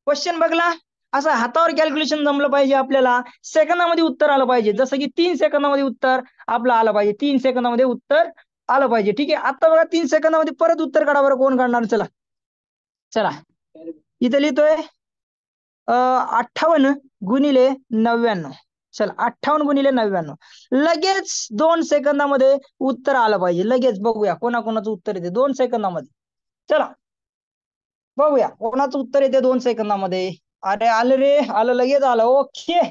क्वेश्चन बघला असं हातावर कॅल्क्युलेशन जमलं पाहिजे आपल्याला, सेकंदामध्ये उत्तर आलं पाहिजे. जसं की 3 सेकंदामध्ये उत्तर आपलं आलं पाहिजे, 3 सेकंदामध्ये उत्तर आलं पाहिजे. ठीक आहे, आता बघा 3 सेकंदामध्ये परत उत्तर काढा बरं. कोण काढणार? चला चला इथे लिहितोय 58 गुणिले 99. चला 58 गुणिले 99. लगेच 2 सेकंदामध्ये उत्तर आलं पाहिजे. लगेच बघूया कोणाकोणाचं उत्तर येते 2 सेकंदामध्ये. चला बघूया कोणाचं उत्तर येते 2 सेकंदामध्ये. अरे आलं रे, आलं, लगेच आलं. ओके,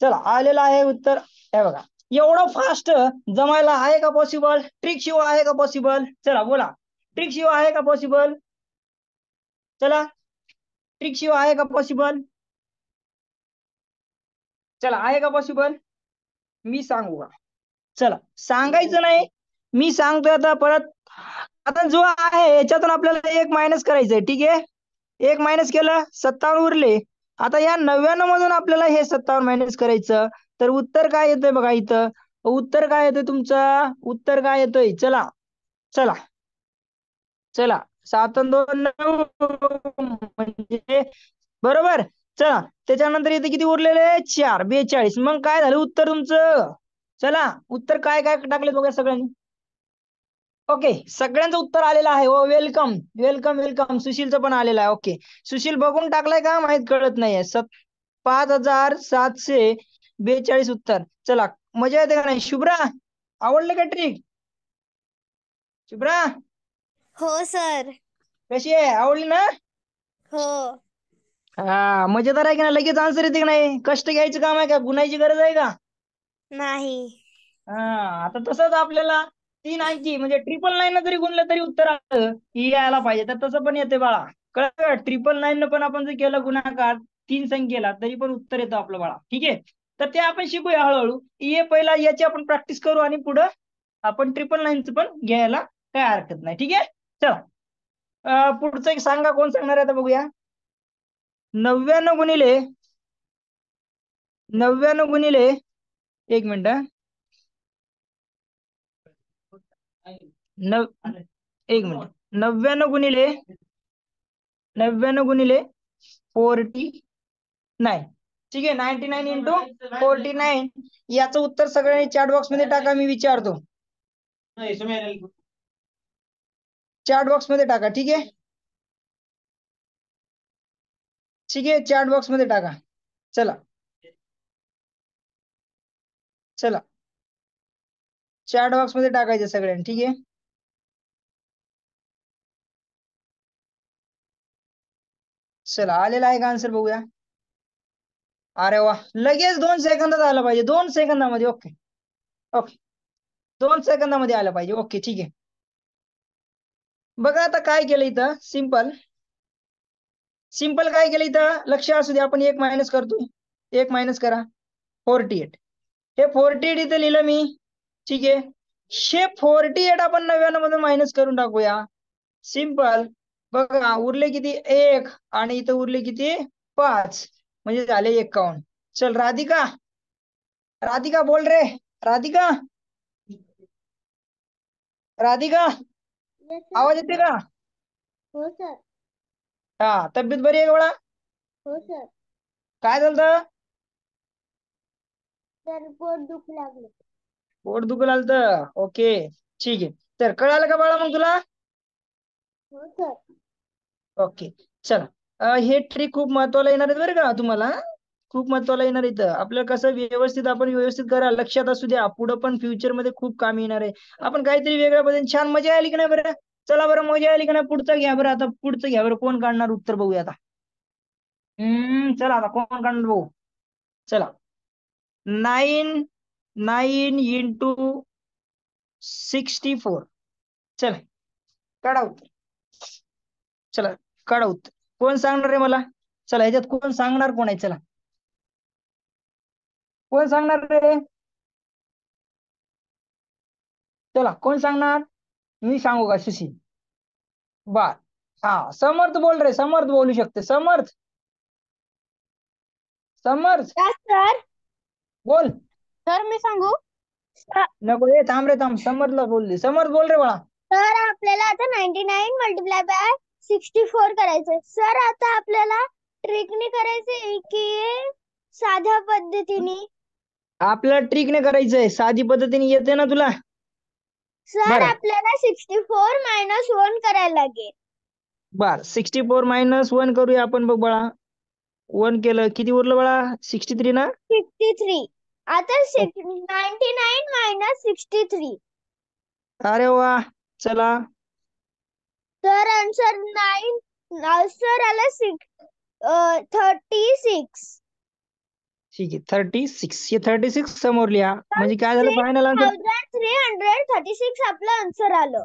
चला आलेलं आहे उत्तर. हे बघा, एवढं फास्ट जमायला आहे का पॉसिबल? ट्रिक शिवाय आहे का पॉसिबल? चला बोला, ट्रिक शिवाय आहे का पॉसिबल? चला, ट्रिक शिवाय आहे का पॉसिबल? चला, आहे का पॉसिबल? मी सांगू का? चला सांगायचं नाही, मी सांगतोय आता परत. आता जो आहे याच्यातून आपल्याला 1 मायनस करायचंय. ठीक आहे, 1 मायनस केलं, 57 उरले. आता या 99 मधून आपल्याला हे 57 मायनस करायचं. तर उत्तर काय येतंय बघा इथं. उत्तर काय येतंय तुमचं? उत्तर काय येतंय? चला चला चला, 7 आणि 2 9 म्हणजे बरोबर. चला त्याच्यानंतर इथे किती उरलेले? 4 42. मग काय झालं उत्तर तुमचं? चला उत्तर काय काय टाकले बघा सगळ्यांनी. ओके, सगळ्यांचं उत्तर आलेलं आहे. हो, वेलकम वेलकम वेलकम. सुशीलचं पण आलेलं आहे. ओके, सुशील बघून टाकलाय का माहित कळत नाहीये. 5742 उत्तर. चला मजा येते का नाही? शुभ्रा, आवडलं का ट्रिक? शुभ्रा हो सर. कशी आहे? आवडली ना? हो. हा, मजेदार आहे की नाही? लगेच आन्सर येते की नाही? कष्ट घ्यायचं काम आहे का? गुणायची गरज आहे का? नाही. हा, आता तसंच आपल्याला 3 अंकी म्हणजे 999 जरी गुणलं तरी उत्तर आलं की यायला पाहिजे. तर तसं पण येते बाळा, कळलं का? 999 पण आपण जर केलं गुणाकार 3 संख्येला तरी पण उत्तर येतं आपलं बाळा. ठीक आहे, तर ते आपण शिकूया हळूहळू. ये पहिला याची आपण प्रॅक्टिस करू आणि पुढं आपण 999 पण घ्यायला काय हरकत नाही. ठीक आहे, चला पुढचं एक सांगा, कोण सांगणार आहे आता बघूया. 99 गुणिले 1 मिनिट. एक मिनिट. 99 गुणिले 49. ठीक आहे, 99 इंटू 49. याचं उत्तर सगळ्यांनी चॅट बॉक्स मध्ये टाका, मी विचारतो. चॅट बॉक्स मध्ये टाका. ठीक आहे, ठीक आहे, चॅट बॉक्स मध्ये टाका. चला चला, चॅट बॉक्स मध्ये टाकायचं सगळ्यांनी. ठीक आहे, चला आलेला आहे का आन्सर बघूया. अरे वा, लगेच 2 सेकंदात आलं पाहिजे. 2 सेकंदामध्ये. ओके ओके, 2 सेकंदामध्ये आलं पाहिजे. ओके ठीक आहे, बघा आता काय केलं इथं. सिंपल सिंपल काय केलं इथं, लक्ष असू दे. आपण 1 मायनस करतो. 1 मायनस करा, 48. हे 48 इथे लिहिलं मी. ठीक आहे, हे 48 आपण 99 मधून मायनस करून टाकूया. सिंपल. बघा उरले किती? 1. आणि इथं उरले किती? 5. म्हणजे झाले 51. चल राधिका, राधिका बोल रे. राधिका, राधिका आवाज येते का? हो सर. हा, तब्येत बरी आहे का बाळा? हो सर. काय झालं? सर पोट दुखू लागलं. पोट दुखू लागलं. ओके ठीक आहे, तर कळालं का बाळा मग तुला? हो सर. ओके चला, हे ट्रिक खूप महत्वाला येणार आहे बरं का तुम्हाला. खूप महत्वाला येणार आहे इथं. आपल्याला कसं व्यवस्थित आपण व्यवस्थित करा, लक्षात असू द्या. पुढं पण फ्युचर मध्ये खूप काम येणार आहे. आपण काहीतरी वेगळ्या पद्धतीने. छान, मजा आली की नाही बरं? चला बरं, मजा आली की नाही? पुढचं घ्या बरं. आता पुढचं घ्या बरं. कोण काढणार उत्तर बघूया आता. चला आता कोण काढणार भाऊ. चला, 9 इंटू 64. चला काढा उत्तर. चला काढा उत्तर. कोण सांगणार आहे मला? चला ह्याच्यात कोण सांगणार, कोण आहे? चला कोण सांगणार रे? चला कोण सांगणार? मी सांगू का? सुशील. बर, हा समर्थ बोल रे. समर्थ बोलू शकते. समर्थ, समर्थ सर. बोल. सर मी सांगू? नको रे, थांब रे थांब. समर्थला बोल दे. समर्थ बोल रे बाळा. सर आपल्याला आता 99 मल्टिप्लाय बाय 64 करायचंय. सर आता आपल्याला ट्रिकने करायचंय की साध्या पद्धतीने? आपल्याला ट्रिकने करायचंय. साधी पद्धतीने येते ना तुला? सर बरं आपल्याला 64 मायनस 1 करायला लागेल. बर 64 मायनस 1 करूया आपण. बघ बाळा 1 केलं किती उरलं बाळा? 63 ना? 53. आता 99 मायनस 63. अरे वा चला. तर आन्सर 9. आन्सर आला 36. ठीक आहे 36. हे 36 समोर लिहा म्हणजे काय झालं फायनल आन्सर? 6336 आपलं आन्सर आलं.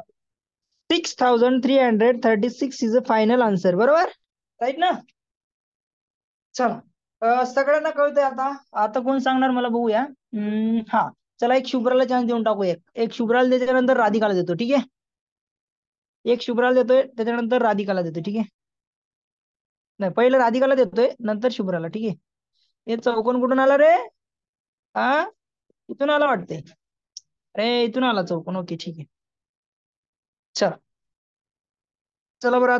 6336 इज अ फायनल आन्सर. बरोबर राईट ना? चला सगळ्यांना कळतंय आता. आता कोण सांगणार मला बघूया. हा चला एक शुभ्राला चान्स देऊन टाकू. एक शुभ्राला त्याच्यानंतर राधिकाला देतो. ठीक आहे. एक शुभ्राला देतोय त्याच्यानंतर राधिकाला देतोय. ठीक आहे. नाही पहिलं राधिकाला देतोय नंतर शुभ्राला. ठीक आहे. हे चौकोन कुठून आला रे? हा इथून आला वाटते. अरे इथून आला चौकोन. ओके ठीक आहे. चला चला बरं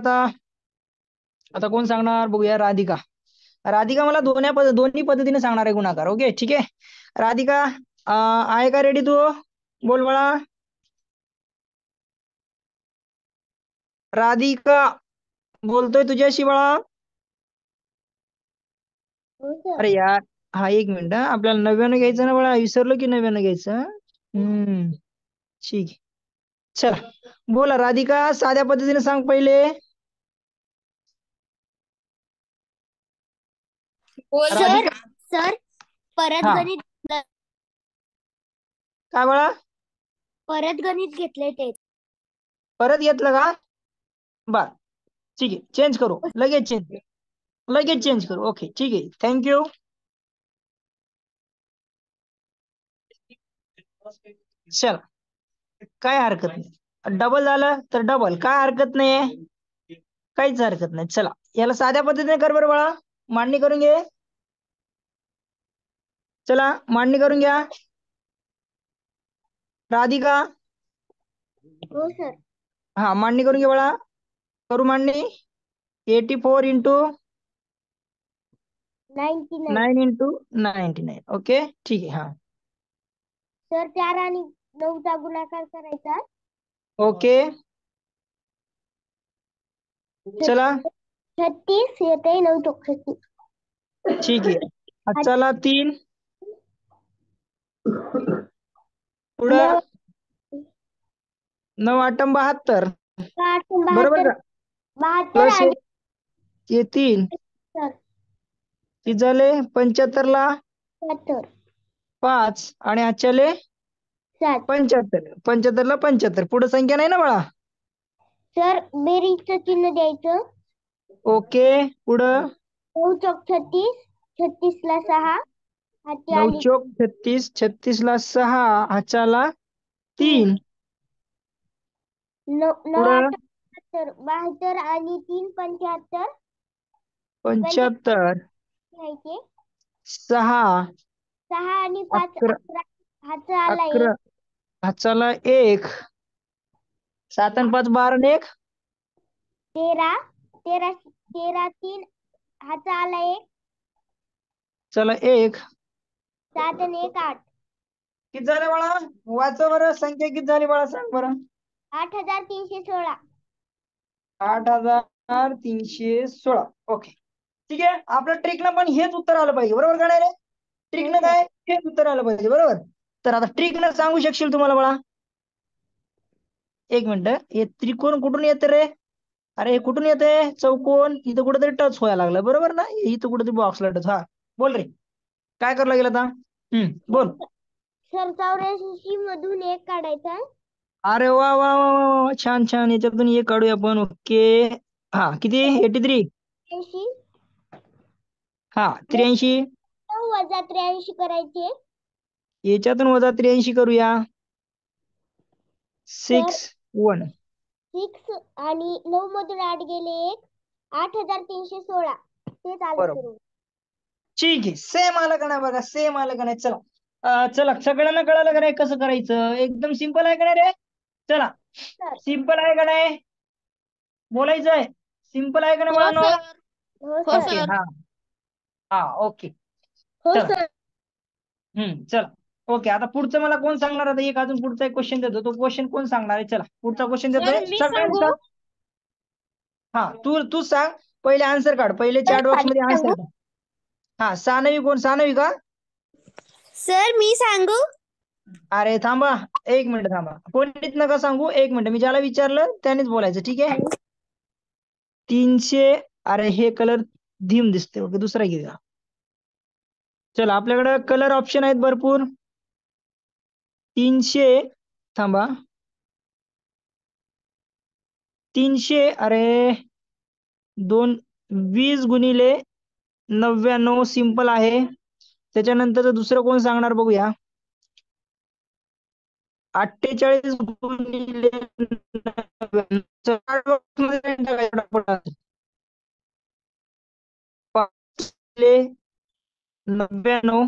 आता कोण सांगणार बघूया. राधिका. राधिका मला दोन्ही पद्धतीने सांगणार आहे गुणाकार. ओके ठीक आहे. राधिका आहे का रेडी तू? बोल बाळा. राधिका बोलतोय तुझ्याशी बाळा. अरे यार हा एक मिनिट. आपल्याला 99 घ्यायचं ना बाळा. विसरलो की 99 घ्यायचं. ठीक आहे. चला बोला राधिका साध्या पद्धतीने सांग पहिले. राधिका सर परत हा गणित काय बाळा? घेतले ते. परत घेतलं का? बर ठीक आहे. चेंज करू लगेच चेंज करू. ओके ठीक आहे. थँक्यू. चल काय हरकत नाही. डबल झालं तर डबल काय हरकत नाही. काहीच हरकत नाही. चला याला साध्या पद्धतीने कर बरं बाळा. मांडणी करून घे. चला मांडणी करून घ्या. राधिका हो सर. हा मांडणी करून घे बाळा. करू मांडणी. 84 इंटू 99. 9 इंटू 99. ओके ठीक आहे. हा सर 4 आणि 9चा गुणाकार करायचा. ओके चला 36 येते. 9 चौक 36. ठीक आहे. चला 3 पुढं 9 8 72. बरोबर का? 72 प्लस आणि हे 3 सर किती झाले? 75 ला 72. 5 आणि आजच्याले 7. 75 ला 75. पुढे संख्या नाही ना बाळा? सर बेरीजचं चिन्ह द्यायचं. ओके पुढं 9 चौक 36. 36 ला 6. 9 चौक 36. 36 ला 6. हाच्याला 3. 9 पुढं 8 72 आणि 3 75. 75 घ्यायचे. 6 6 आणि 5 11 11. हाचा आला 11 1. हाच्याला 1. 7 आणि 5 12 आणि 1 13. 13 3. हाचा आला 1. चला 1. 7 आणि 1 8. किती झाले बाळा? वाचा बरं. संख्या किती झाली बाळा सांग बरं. 8316. 8316. ओके ठीक आहे. आपल्या ट्रिकनं पण हेच उत्तर आलं पाहिजे. बरोबर का नाही रे? ट्रिकनं काय हेच उत्तर आलं पाहिजे. बरोबर. तर आता ट्रिकनं सांगू शकशील तुम्हाला बाळा? एक मिनिट. हे त्रिकोण कुठून येते रे? अरे हे कुठून येते? चौकोन इथं कुठेतरी टच व्हायला लागलं. बरोबर ना? इथं कुठेतरी बॉक्सला टच. हा बोल रे काय करायला लागेल आता? बोल. सर 84 मधून 1 काढायचा. अरे वा वा वा वा वा. छान छान. याच्यातून एक काढूया आपण. ओके हा किती? 83. 83. हा 83. 9 वजा 83 करायचे. याच्यातून वजा 83 करूया. 6 1. 6 आणि 9 मधून 8 गेले 1. 8316. तेच आलं बरोबर सर. ठीक आहे. सेम आलं का नाही बघा? सेम आलं का नाही? चला चला सगळ्यांना कळालं का नाही कसं करायचं? एकदम सिंपल आहे का नाही रे? चला सिंपल आहे का नाही? बोलायचं आहे. सिंपल आहे का नाही मुलांनो? हो ओके सर. हा हा ओके हो चला सर. चला ओके, आता पुढचं मला कोण सांगणार? आता एक अजून पुढचा एक क्वेश्चन देतो, तो क्वेश्चन कोण सांगणार आहे? चला पुढचा क्वेश्चन सर देतोय मी सांगू सगळ्यांचा. हा, तू सांग. पहिले आन्सर काढ, पहिले सर चॅट बॉक्स खाली मध्ये आन्सर सांगू काढ. हा, सानवी कोण? सानवी का? सर मी सांगू अरे थांबा, एक मिनिट थांबा, कोणीच नका सांगू, एक मिनिट. मी ज्याला विचारलं त्यानेच बोलायचं, ठीक आहे? 300. अरे हे कलर धीम दिसते, ओके दुसरा घेऊया. चला, आपल्याकडे कलर ऑप्शन आहेत भरपूर. 300. थांबा, 300. अरे 20 गुणिले 99 सिंपल आहे. त्याच्यानंतर दुसरं कोण सांगणार बघूया. 48 गुणिले 99. चॅट बॉक्समध्ये टाकायचं पटापट. 99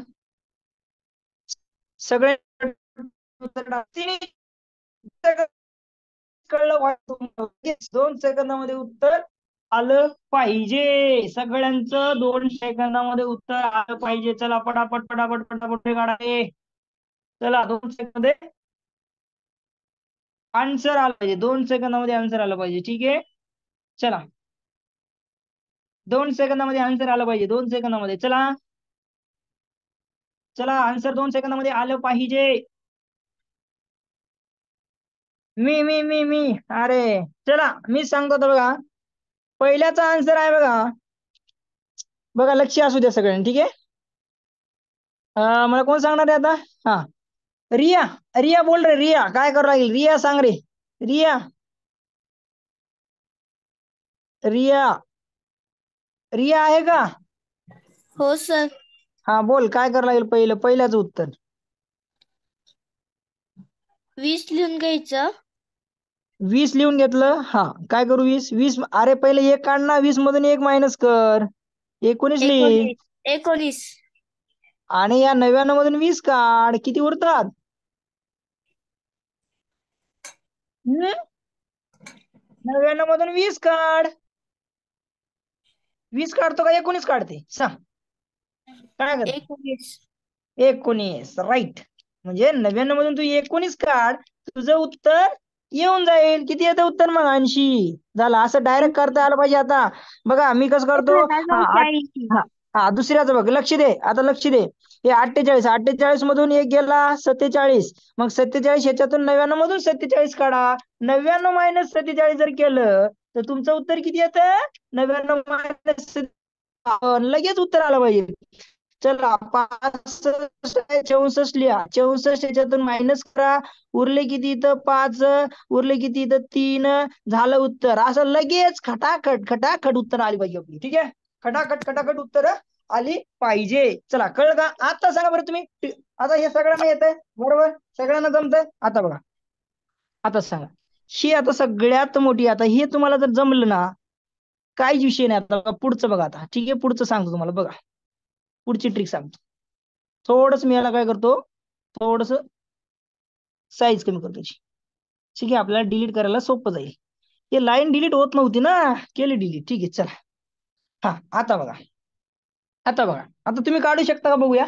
सगळे कळलं वाटतं. 2 सेकंदामध्ये उत्तर आलं पाहिजे. सगळ्यांचं 2 सेकंदामध्ये उत्तर आलं पाहिजे. चला पटापट पटापट पटापट काढा. चला 2 सेकंद आन्सर आलं पाहिजे. 2 सेकंदामध्ये आन्सर आलं पाहिजे, ठीक आहे? चला 2 सेकंदामध्ये आन्सर आलं पाहिजे. 2 सेकंदामध्ये चला चला, आन्सर 2 सेकंदामध्ये आलं पाहिजे. मी अरे चला, मी सांगतो तर बघा. पहिल्याचा आन्सर आहे बघा. बघा, लक्ष असू द्या सगळ्यांनी, ठीक आहे? मला कोण सांगणार आहे आता? हा, रिया. रिया बोल रे, रिया काय करू लागेल? रिया सांग रे, रिया. रिया, रिया आहे का? हो सर हा बोल, काय करावं लागेल? पहिल्याचं उत्तर 20 लिहून घ्यायचं. 20 लिहून घेतलं. हा, काय करू? 20 अरे पहिले 1 काढ ना, 20 मधून 1 मायनस कर, 19 लिह. 19 आणि या 99 मधून 20 काढ, किती उरतात? 99 मधून 20 काढ. 20 काढतो का 19 काढते? सांग, काय करते? 19 19, राईट. म्हणजे 99 मधून तू 19 काढ, तुझं उत्तर येऊन जाईल. किती येतं उत्तर मग? 80 झालं. असं डायरेक्ट करता आलं पाहिजे. आता बघा मी कसं करतो. हा 1940. हा हा, दुसऱ्याचं बघ, लक्ष दे, आता लक्ष दे. हे 48 मधून एक गेला 47. मग 47 ह्याच्यातून 99 मधून 47 काढा. 99 मायनस 47 जर केलं तर तुमचं उत्तर किती येतं? 99 मायनस लगेच उत्तर आलं पाहिजे. चला 64 लिहा. 64 ह्याच्यातून मायनस करा, उरले किती इथं? 5. उरले किती इथं? 3. झालं उत्तर. असं लगेच खटाखट खटाखट उत्तर आली पाहिजे आपली, ठीक आहे? खटाखट खटाखट उत्तर आली पाहिजे. चला, कळलं का? आता सांगा बरं तुम्ही. आता हे सगळ्यांना येतंय बरोबर? सगळ्यांना जमतंय? आता बघा, आता सांगा. ही आता सगळ्यात मोठी, आता हे तुम्हाला जर जमलं ना, काहीच विषय नाही. आता पुढचं बघा. आता ठीक आहे, पुढचं सांगतो तुम्हाला. बघा, पुढची ट्रिक सांगतो. थोडस मी याला काय करतो, थोडस साईज कमी करतो याची, ठीक आहे? आपल्याला डिलीट करायला सोपं जाईल. हे लाईन डिलीट होत नव्हती ना, केली डिलीट, ठीक आहे? चला, हा आता बघा. आता बघा, आता तुम्ही काढू शकता का? बघूया.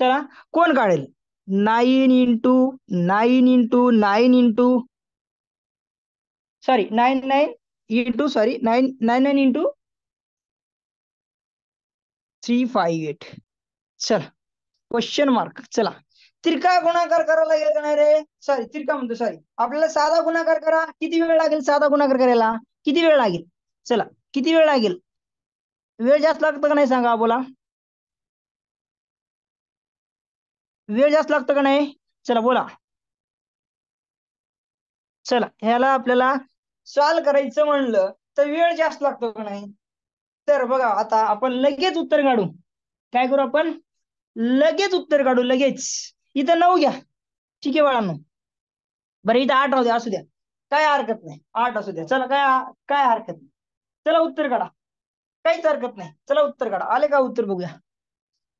चला, कोण काढेल? 9 into 9 into 9 into sorry 9 into sorry 9 into 358. चला, क्वेश्चन मार्क. चला, तिरका गुणाकार करायला लागेल का नाही रे? सॉरी, तिरका म्हणतो, सॉरी. आपल्याला साधा गुणाकार करा. किती वेळ लागेल साधा गुणाकार करायला? किती वेळ लागेल? चला, किती वेळ लागेल? वेळ जास्त लागतं का नाही सांगा, बोला. वेळ जास्त लागतं का नाही? चला बोला. चला, ह्याला आपल्याला सॉल्व करायचं म्हणलं तर वेळ जास्त लागतो का नाही? तर बघा, आता आपण लगेच उत्तर काढू. काय करू आपण? लगेच उत्तर काढू, लगेच. इथं 9 घ्या, ठीक आहे बाळांनो? बरं, इथं 8 राहू द्या, असू द्या, काय हरकत नाही. 8 असू द्या, चला, काय काय हरकत नाही. चला उत्तर काढा, काहीच हरकत नाही. चला उत्तर काढा. आले का उत्तर? बघूया.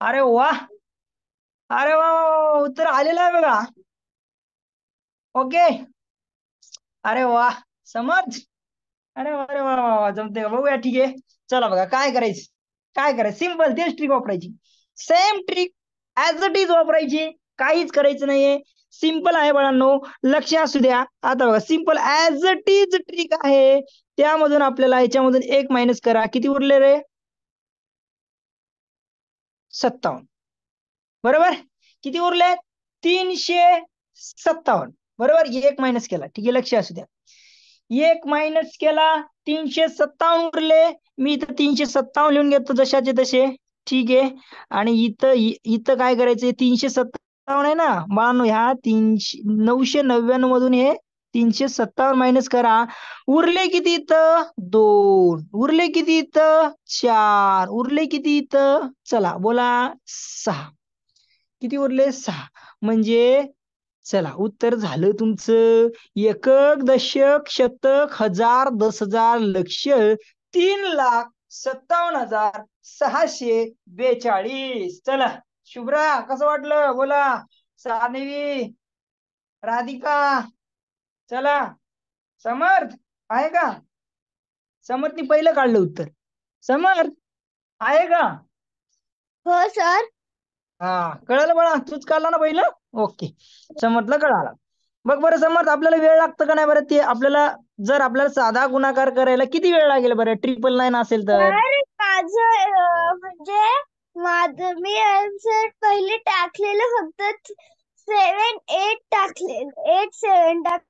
अरे वा, अरे वा, उत्तर आलेलं आहे बघा. ओके, अरे वा, समज. अरे वा, अरे वा वा, जमते का? बघूया, ठीक आहे. चला बघा, काय करायचं, काय करायचं? सिंपल, तेच ट्रिक वापरायची. Same trick as it is वापरायची. काहीच करायचं नाहीये. सिंपल आहे बाळांनो, लक्ष असू द्या. आता बघा सिंपल ऍज अ टीज ट्रिक आहे. त्यामधून आपल्याला याच्यामधून 1 मायनस करा. किती उरले रे? 57. बरोबर. किती उरले? 357. बरोबर. 1 मायनस केला. ठीक आहे, लक्ष असू द्या. 1 मायनस केला, 357 उरले. मी इथं 357 लिहून घेतो जशाचे तसे. ठीक आहे. आणि इथं इथं काय करायचंय? 357 आहे ना बाळांनो, ह्या 999 मधून हे 357 मायनस करा. उरले किती इथं? 2. उरले किती इथं? 4. उरले किती इथं? चला बोला, 6. किती उरले? 6. म्हणजे चला उत्तर झालं तुमचं एकक, दशक, शतक, हजार, 10,000, लक्ष, 3,57,642. चला शुभ्रा, कसं वाटलं बोला? सानवी, राधिका, चला. समर्थ आहे का? समर्थनी पहिलं काढलं उत्तर. समर्थ आहे का? हो सर. हा, कळालं बाळा? तूच काढला ना पहिलं? ओके, समर्थला कळाला. बघ बरं समर्थ, आपल्याला वेळ लागतं का नाही बरं? ते आपल्याला जर आपल्याला साधा गुणाकार करायला किती वेळ लागेल बरं 999 असेल तर? माझं मी आन्सर पहिले टाकलेलं फक्त 7 8 टाकलेलं 8 7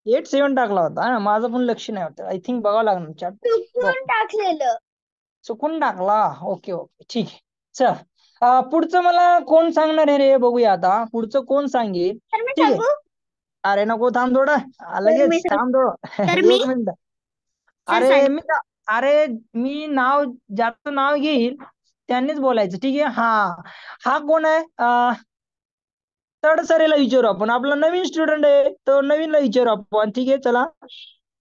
8 7 टाकला होता हा, माझं पण लक्ष नाही होतं. आय थिंक बघावं लागणार चॅट. चुकून टाकलेलं. चुकून टाकला. ओके ओके, ठीक आहे. चल, पुढचं मला कोण सांगणार आहे रे? बघूया आता पुढचं कोण सांगेल. तर मी ठीक आहे. सांगू? अरे नको, थांब थोडं. तर मी लगेच थांब थोडं. तर मी 1 मिनिट. सर अरे सांग. मी मी नाव, ज्याचं नाव घेईल त्यांनीच बोलायचं. ठीक आहे. हा कोण आहे? तडसरेला विचारू आपण. आपला नवीन स्टुडंट आहे, तो नवीनला विचारू आपण. ठीक आहे, चला.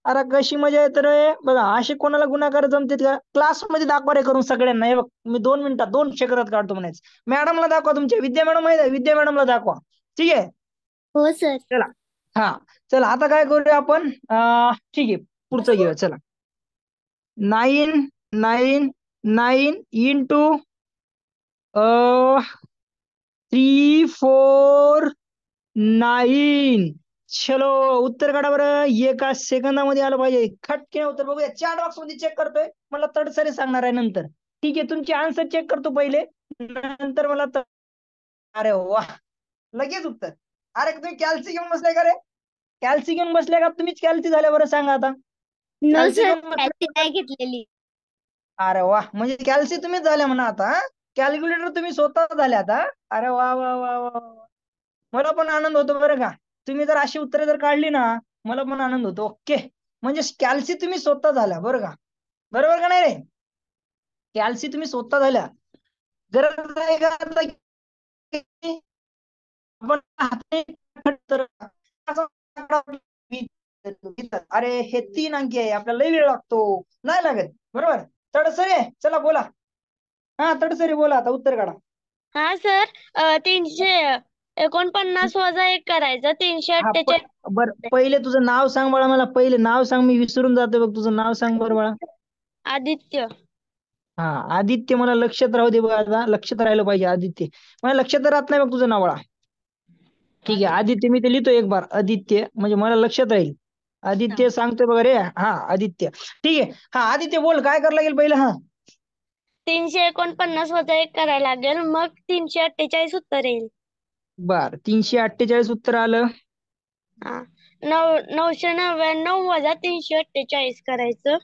अरे कशी मजा येते रे. बघा, असे कोणाला गुणाकार जमतात का? क्लासमध्ये दाखवा रे करून सगळ्यांना. हे बघ, मी 2 मिनिटात 2 सेकंदात काढतो म्हणायचं. मॅडमला दाखवा, तुमच्या विद्या मॅडम माहिती आहे, विद्या मॅडमला दाखवा. ठीक आहे. हो सर. चला. हा, चला आता काय करूया आपण? ठीक आहे, पुढचं घेऊया. चला. 999 इंटू 349. चलो उत्तर काढा बरं. एका सेकंदामध्ये आलं पाहिजे. खटके उत्तर बघूया. चॅट बॉक्स मध्ये चेक करतोय. मला तडसरी सांगणार आहे नंतर. ठीक आहे, तुमची आन्सर चेक करतो पहिले, नंतर मला अरे वा, लगेच उत्तर. अरे तुम्ही कॅल्सी घेऊन बसलाय का रे? कॅल्सी घेऊन बसले का? तुम्हीच कॅल्सी झाल्या बरं, सांगा आता. नो कॅल्सी सर, घेऊन बसले? नाही घेतलेली. अरे वा, म्हणजे कॅल्सी तुम्हीच झाल्या म्हणा आता. कॅल्क्युलेटर तुम्ही स्वतः झाल्या आता. अरे वा वा वा वा वा. मला पण आनंद होतो बरं का. तुम्ही जर अशी उत्तरे जर काढली ना, मला पण आनंद होतो. ओके, म्हणजे कॅल्सी तुम्ही स्वतः झाल्या बरं का. बरोबर का नाही रे? कॅल्सी तुम्ही स्वतः झाल्या. गरज आहे का आता आपण अरे हे 3 अंकी आहे, आपल्याला लई वेळ लागतो. नाही लागत. बरोबर. तडसरे चला बोला. हा तडसरे बोला, आता उत्तर काढा. हा सर, 349 वजा 1 करायचं. 348. बर, पहिले तुझं नाव सांग बाळा. मला पहिले नाव सांग, मी विसरून जातोय बघ. तुझं नाव सांग बरं बाळा. आदित्य. हा आदित्य, मला लक्षात राहू दे बघा. लक्षात राहिलं पाहिजे आदित्य. मला लक्षात राहत नाही बघ तुझं नाव बाळा. ठीक आहे आदित्य, मी ते लिहितो एक बार. आदित्य म्हणजे मला लक्षात राहील. आदित्य सांगतोय बघा रे. हा आदित्य. ठीक आहे. हा आदित्य बोल, काय करायला लागेल पहिलं? हा 349 वजा 1 करायला लागेल, मग 348 उत्तर येईल. बर, 348 उत्तर आलं. 999 वजा 348 करायचं.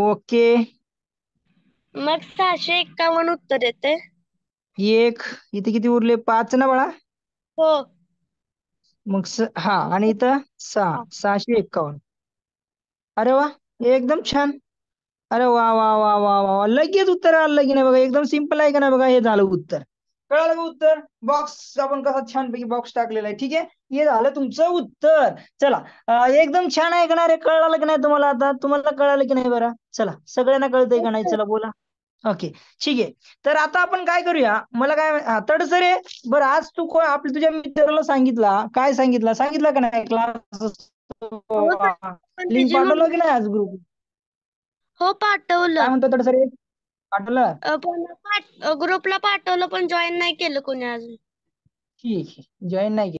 ओके. मग 651 उत्तर येते. एक इथे किती उरले? 5 ना बाळा. हो. मग हा, आणि इथं 6. 651. अरे वा, एकदम छान. अरे वा वा वा वा वा, लगेच उत्तर आलं की नाही बघा. एकदम सिंपल आहे का नाही बघा. हे झालं उत्तर. कळालं का उत्तर? बॉक्स आपण कसा छानपैकी बॉक्स टाकलेला आहे. ठीक आहे, हे झालं तुमचं उत्तर. चला, एकदम छान आहे का नाही रे? कळालं की नाही तुम्हाला? आता तुम्हाला कळालं की नाही बरं? चला, सगळ्यांना कळतंय का नाही? चला बोला. ओके, ठीक आहे. तर आता आपण काय करूया? मला काय तडसरे, बरं आज तू आपल्या तुझ्या मित्राला काय सांगितलं का नाही? क्लास लिंक पाठवलं की नाही आज ग्रुप? हो, काय पाठवलं. म्हणतो तडसरे? पाठवलं? ग्रुपला पाठवलं, पण जॉईन नाही केलं कोणी अजून. ठीक आहे, जॉईन नाही केलं.